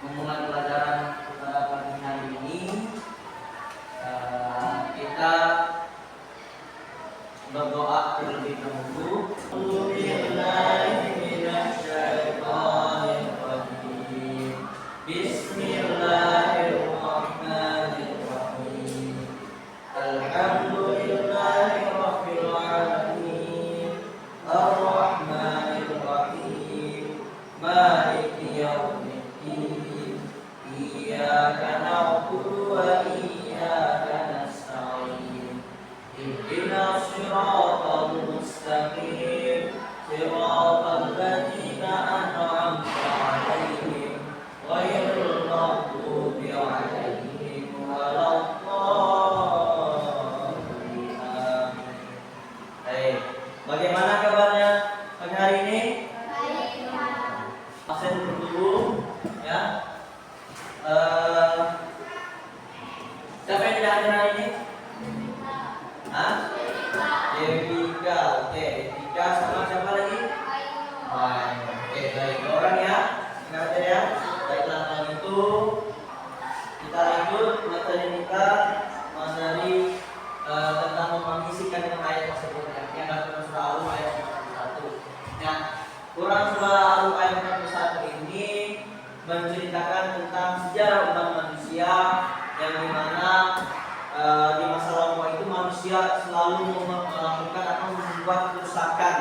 memulai pelajaran pada pagi hari ini, kita berdoa terlebih dahulu. Bismillahirrahmanirrahim. Alhamdulillahirabbil alamin. Arrahmanirrahim. Maliki yaumiddin. Iyyaka na'budu wa iyyaka nasta'in. Ihdinas siratal mustaqim. Siratal ladzina an'amta 'alaihim ghairil maghdubi 'alaihim waladdallin. Baik, bagaimana kabarnya pagi hari ini? Baik. Absen dulu ya. Siapa yang tidak hadir hari ini? Devika, oke. Devika sama siapa lagi? Aino. Oke, baik. Dua orang ya. Ingat ya. Baiklah, kalau itu kita lanjut materi kita dari tentang mengisikan dengan ayat tersebut ya. Yang dalam surah Al-Rum ayat 41. Nah, Quran surah Al-Rum ayat 41 ini menceritakan tentang sejarah umat manusia yang dimana di masa lampau itu manusia selalu melakukan atau membuat kerusakan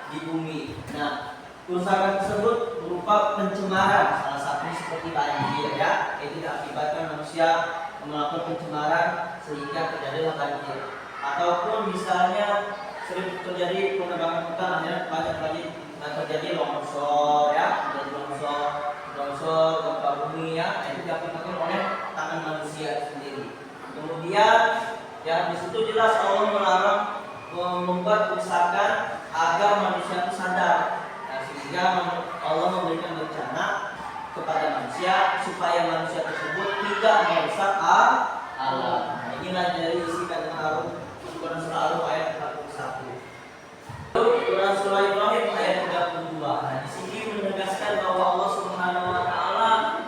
di bumi. Nah, kerusakan tersebut berupa pencemaran, salah satunya seperti banjir ya, itu diakibatkan manusia melakukan pencemaran sehingga terjadilah banjir. Ataupun misalnya sering terjadi penebangan hutan, akhirnya banyak terjadi longsor ya, terjadi longsor, gempa bumi ya, itu diakibatkan oleh tangan manusia sendiri. Kemudian ya di situ jelas Allah melarang membuat kerusakan agar manusia itu sadar. Nah, sehingga Allah memberikan bencana kepada manusia supaya manusia tersebut tidak merusak alam. Nah, inilah dari isi kandungan Quran surah Al-Rum ayat 41. Quran surah Ibrahim ayat 32. Nah, di sini menegaskan bahwa Allah Subhanahu wa taala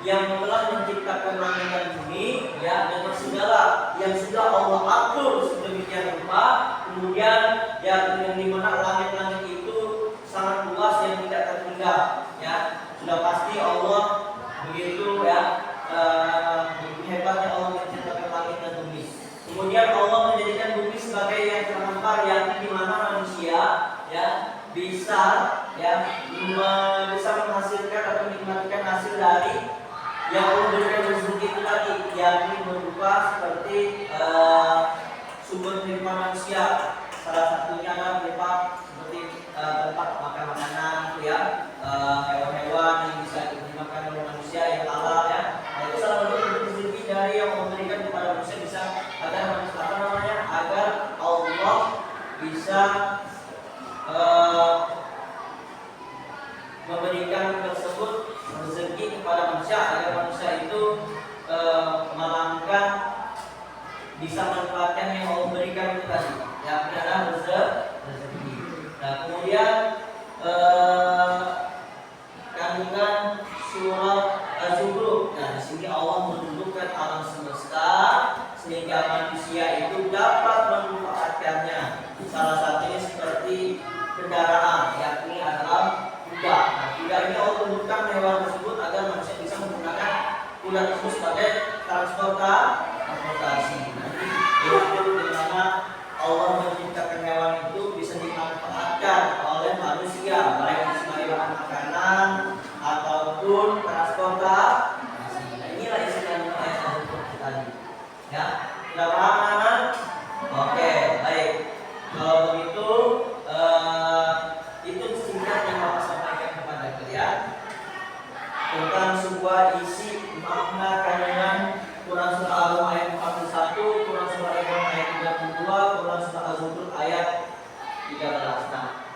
yang telah menciptakan langit dan bumi ya dengan segala yang sudah Allah atur sedemikian rupa, kemudian ya yang dimana langit-langit itu sangat luas yang tidak terhingga ya, sudah pasti Allah begitu ya, hebatnya Allah menciptakan langit dan bumi. Kemudian Allah menjadikan bumi sebagai yang terhampar yang di mana manusia ya bisa menghasilkan atau menikmatikan hasil dari yang Allah berikan rezeki itu tadi, yakni berupa seperti sumber kehidupan manusia. Salah satunya adalah berupa seperti tempat makan makanan itu ya, hewan-hewan yang bisa dimakan oleh manusia yang halal ya. Nah, itu salah satu rezeki dari yang Allah berikan kepada manusia bisa agar agar Allah bisa memberikan tersebut rezeki kepada manusia agar manusia itu melangkah bisa manfaatkan yang Allah berikan itu tadi, yang adalah rezeki. Nah, kemudian kandungan surat Az-Zukhruf. Nah, di sini Allah menunjukkan alam semesta sehingga manusia itu dapat memanfaatkannya. Salah satunya seperti kendaraan, yakni adalah kuda. Nah, kuda ini Allah tunjukkan hewan tersebut agar manusia bisa menggunakan kuda tersebut sebagai transportasi. Nanti itu dimana Allah menciptakan hewan itu bisa dimanfaatkan oleh manusia, baik sebagai bahan makanan ataupun transportasi. Nah, inilah isi kandungan ayat tadi. Ya, sudah paham anak? Oke, baik. Kalau begitu itu singkat yang Bapak sampaikan kepada kalian tentang sebuah isi makna kandungan Quran surah Al-Rum ayat 41, Quran surah Ibrahim ayat 32, Quran surah Az-Zukhruf ayat 13. Nah,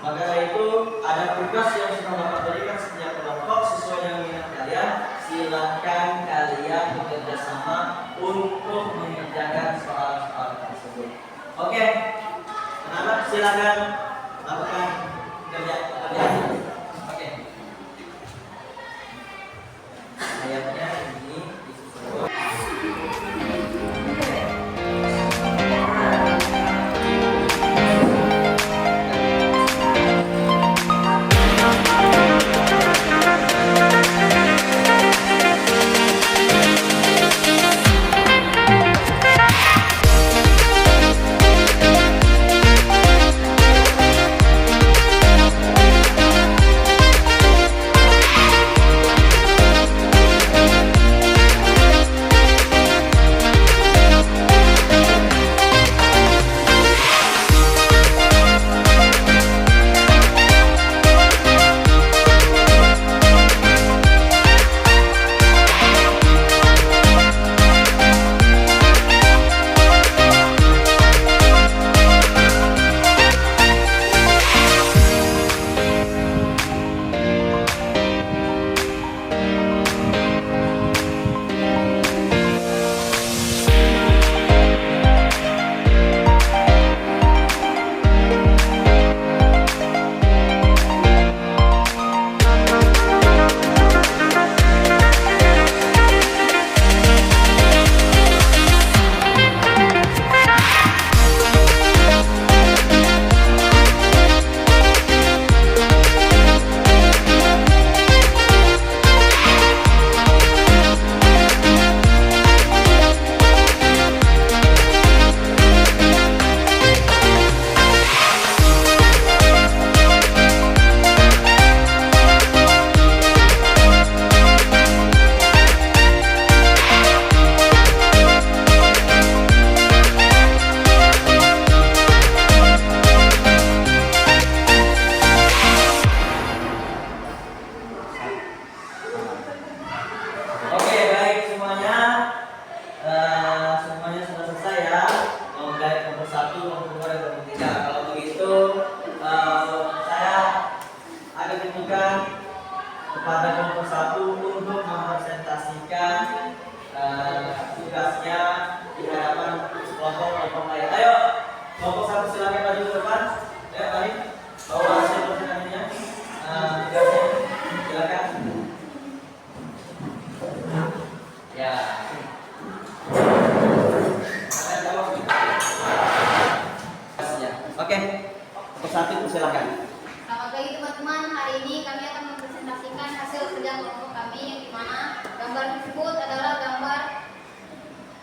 maka dari itu ada tugas yang sudah Bapak berikan setiap kelompok sesuai dengan minat kalian. Silakan kalian bekerja sama untuk mengerjakan soal-soal tersebut. Oke, anak silakan lakukan kerjaan. Oke. ayatnya ini disusun. Oke, baik semuanya. Semuanya sudah selesai ya. Guide nomor 1, nomor 2, dan nomor 3. Kalau begitu, saya akan tunjukkan kepada kelompok 1 untuk mempresentasikan tugasnya di hadapan kelompok lain. Ayo, kelompok 1 silakan maju ke depan. Ya, mari. Bawa hasil presentasinya. Tugasnya, silakan. Ya. Oke, nomor 1 silakan. Selamat pagi teman-teman. Hari ini kami akan mempresentasikan hasil kerja kelompok kami, yang dimana gambar tersebut adalah gambar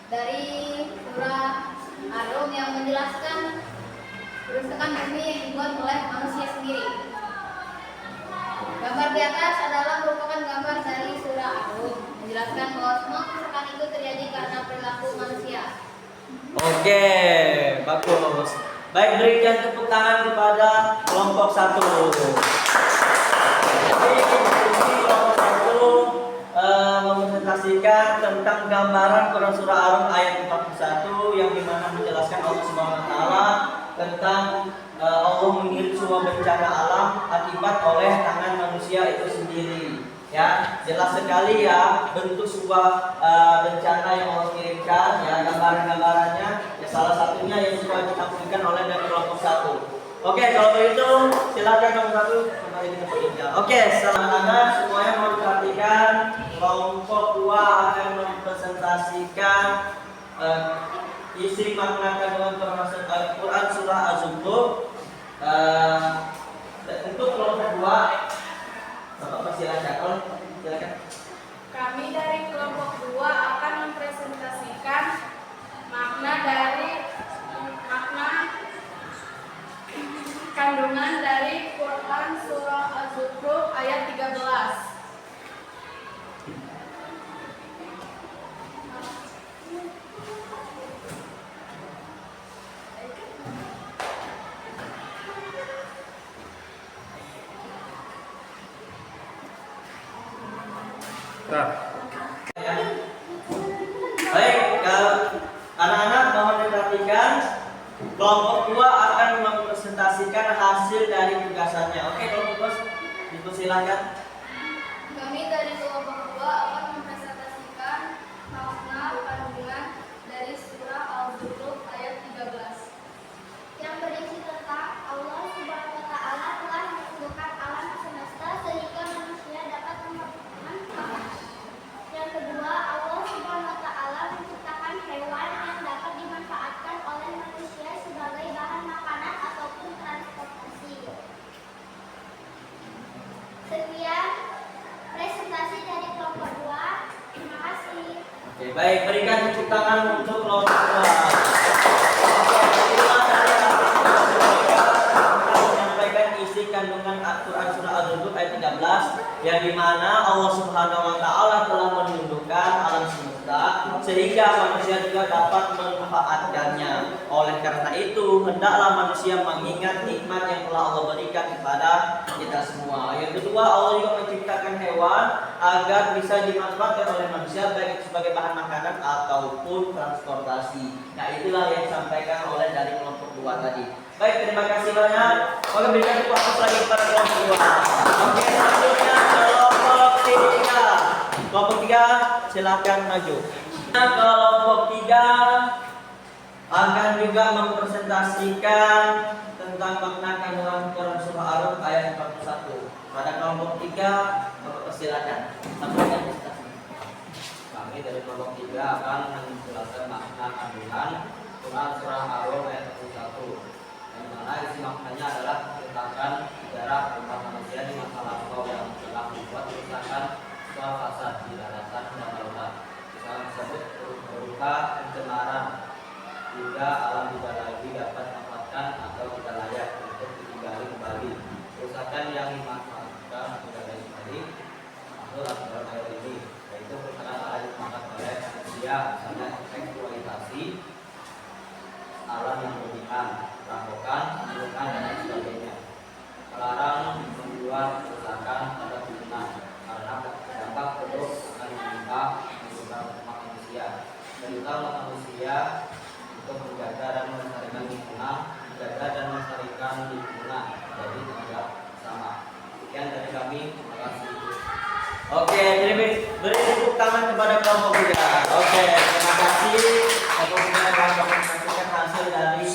dari surah Ar-Rum yang menjelaskan kerusakan bumi yang dibuat oleh manusia sendiri. Gambar di atas adalah merupakan gambar dari surah Ar-Rum, menjelaskan bahwa semua kerusakan itu terjadi karena perilaku manusia. Oke, bagus. Baik, berikan tepuk tangan kepada kelompok 1. Jadi, kelompok 1 mempresentasikan tentang gambaran Quran surah Ar-Rum ayat 41 yang dimana menjelaskan Allah Subhanahu wa taala tentang Allah mengirim semua bencana alam akibat oleh tangan manusia itu sendiri. Ya, jelas sekali ya bentuk sebuah bencana yang Allah kirimkan, ya gambaran-gambarannya. Ya, salah satunya yang sudah ditampilkan oleh dari kelompok 1. Oke, kalau begitu silakan nomor 1 kembali kita bekerja. Oke, selamat anak semuanya mau perhatikan. Kelompok 2 akan mempresentasikan isi makna kandungan Quran surah Az-Zukhruf. Untuk kelompok 2, Bapak silakan. Kami dari kelompok 2 akan mempresentasikan makna kandungan dari Quran surah Az-Zukhruf ayat 13. Baik, anak-anak mohon diperhatikan. Kelompok 2 akan mempresentasikan hasil dari tugasannya. Oke, kelompok 2 dipersilakan. Kami dari kelompok 2 akan mempresentasikan makna kandungan dari surah Al-Zukhruf ayat 13 yang berisi tentang Allah Subhanahu wa taala telah menciptakan alam semesta sehingga manusia dapat memperhatikan yang Baik, berikan tepuk tangan untuk kelompok kedua. Oke, itulah dari mereka menyampaikan isi kandungan Al-Quran surah Al-Zukhruf ayat 13, yang dimana Allah Subhanahu Wa Taala telah menundukkan alam semesta sehingga manusia juga dapat memanfaatkannya. Oleh karena itu, hendaklah manusia mengingat nikmat yang telah Allah berikan kepada kita semua. Yang kedua, Allah juga menciptakan hewan agar bisa dimanfaatkan oleh manusia baik sebagai bahan makanan ataupun transportasi. Nah, itulah yang disampaikan oleh dari kelompok dua tadi. Baik, terima kasih banyak. Oke, berikan waktu lagi kepada kelompok dua. Oke, selanjutnya kelompok tiga. Kelompok tiga, silakan maju. Kelompok tiga akan juga mempresentasikan tentang makna kandungan Quran surah Ar-Rum ayat 41. Pada kelompok tiga, silakan sampaikan presentasi. Kami dari kelompok 3 akan menjelaskan makna kandungan Quran surah Ar-Rum ayat 41, yang mana isi maknanya adalah menceritakan sejarah umat manusia di masa lampau yang telah membuat kerusakan soal fasad di daratan dan lautan. Kesalahan tersebut berupa pencemaran hingga alam tidak lagi dapat dimanfaatkan atau tidak layak untuk ditinggali kembali. Kerusakan yang dimanfaatkan tidak layak kembali masuk dalam ayat ini, yaitu kerusakan alam dimanfaatkan oleh manusia, misalnya eksploitasi alam yang berlebihan, perampokan, pembunuhan, dan lain sebagainya. Melarang membuat kerusakan pada lingkungan karena dampak buruk akan menimpa kehidupan umat manusia. Perintah umat manusia untuk menjaga dan melestarikan lingkungan, jadi tidak sama. Sekian dari kami, terima kasih. Oke, beri tepuk tangan kepada kelompok tiga. Oke, terima kasih. Kelompok tiga akan mempresentasikan hasil dari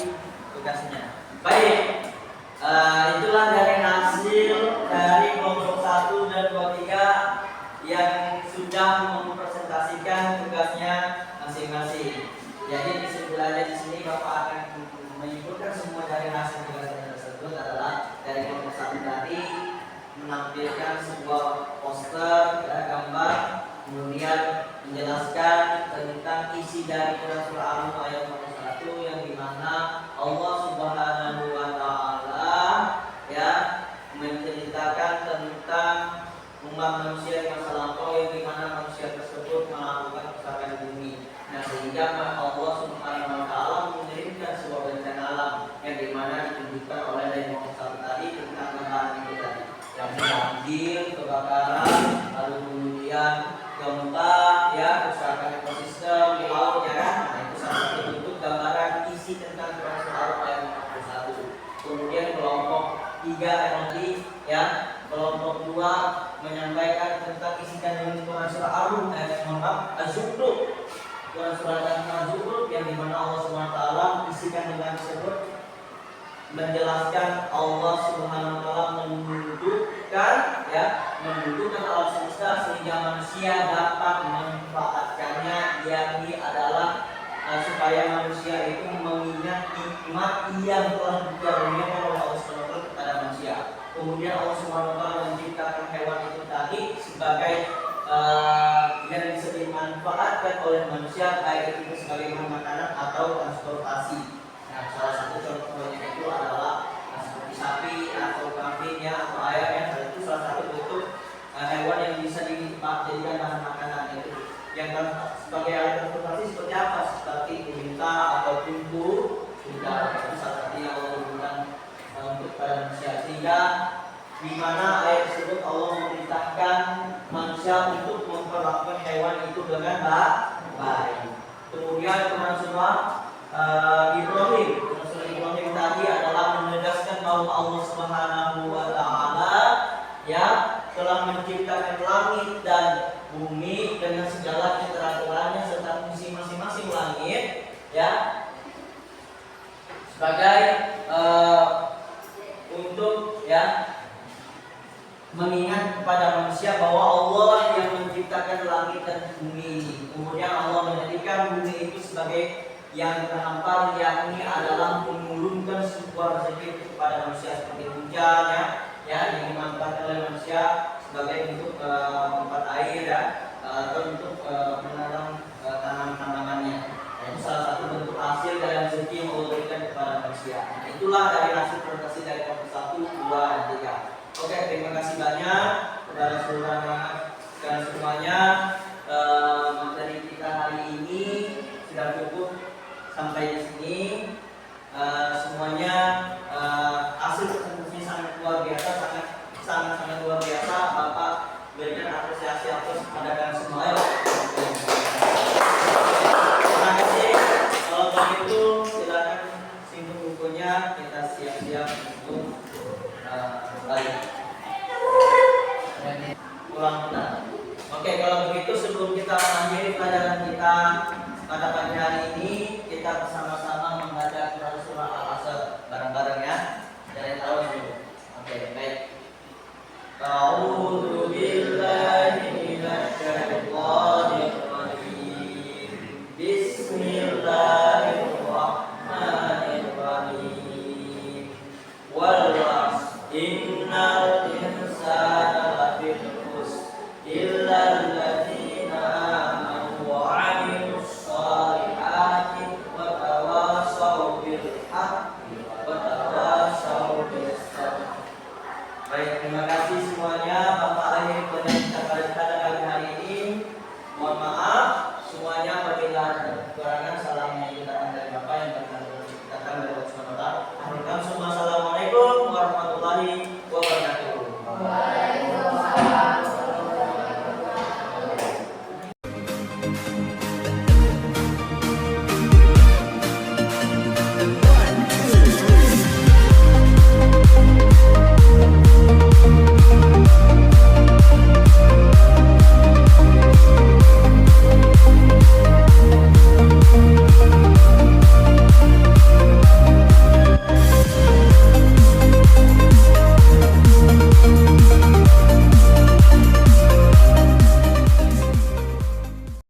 tugasnya. Baik, itulah dari hasil dari kelompok 1 dan 23 yang sudah mempresentasikan tugasnya masing-masing. Jadi kesimpulannya di sini Bapak akan menyebutkan semua dari hasil tugasnya tersebut adalah dari kelompok 1 tadi menampilkan sebuah poster gambar, kemudian menjelaskan tentang isi dari Quran surah Al-Rum ayat 41 yang dimana Allah Subhanahu Wa Taala ya menceritakan tentang umat manusia yang masa lampau yang dimana manusia tersebut melakukan kerusakan di bumi. Nah, sehingga Allah Subhanahu Wa Taala mengirimkan sebuah bencana alam yang dimana ditunjukkan oleh dari kelompok 1 tadi tentang gambaran itu tadi. Yang banjir, kebakaran, lalu kemudian gempa, ya, kerusakan ekosistem di laut, ya kan? Nah, itu salah satu bentuk gambaran isi tentang Quran surah Al-Rum ayat 41. Kemudian kelompok 3 nanti, ya, kelompok 2 menyampaikan tentang isi kandungan Quran surah Al-Rum ayat Az-Zukhruf. Quran surah Az-Zukhruf yang dimana Allah SWT isi kandungan tersebut menjelaskan Allah Subhanahu Wa Taala mendudukkan alam semesta sehingga manusia dapat memanfaatkannya, yakni adalah supaya manusia itu mengingat nikmat yang telah dikaruniakan oleh Allah Subhanahu Wa Taala kepada manusia. Kemudian Allah Subhanahu Wa Taala menciptakan hewan itu tadi sebagai yang bisa dimanfaatkan oleh manusia, baik itu sebagai bahan makanan atau transportasi. Nah, salah satu contohnya itu adalah seperti sapi atau kambing ya, atau ayam ya. Itu salah satu bentuk hewan yang bisa dijadikan bahan makanan itu. Yang sebagai alat transportasi seperti apa? Seperti unta atau tungku, sudah itu salah satu yang Allah berikan untuk para manusia. Sehingga di mana ayat tersebut Allah memerintahkan manusia untuk memperlakukan hewan itu dengan baik. Kemudian Quran surah Ibrahim tadi adalah menegaskan bahwa Allah Subhanahu Wa Taala ya telah menciptakan langit dan bumi dengan segala keteraturannya serta fungsi masing-masing langit ya sebagai untuk ya mengingat kepada manusia bahwa Allah lah yang menciptakan langit dan bumi ini. Kemudian Allah menjadikan bumi itu sebagai yang terhampar, yakni adalah menurunkan sebuah rezeki kepada manusia seperti hujan ya yang dimanfaatkan oleh manusia sebagai bentuk tempat air ya atau untuk menanam tanaman itulah dari hasil presentasi dari kelompok 1, 2, dan 3. Oke, terima kasih banyak kepada seluruh anak-anak dan semuanya. Materi kita hari ini sudah cukup sampai di sini. Semuanya hasil presentasinya sangat luar biasa, sangat luar biasa. Bapak berikan apresiasi atas kepada kalian semua. Terima kasih. Kalau begitu silakan simpan bukunya, kita siap-siap untuk balik pulang kita. Oke, kalau begitu sebelum kita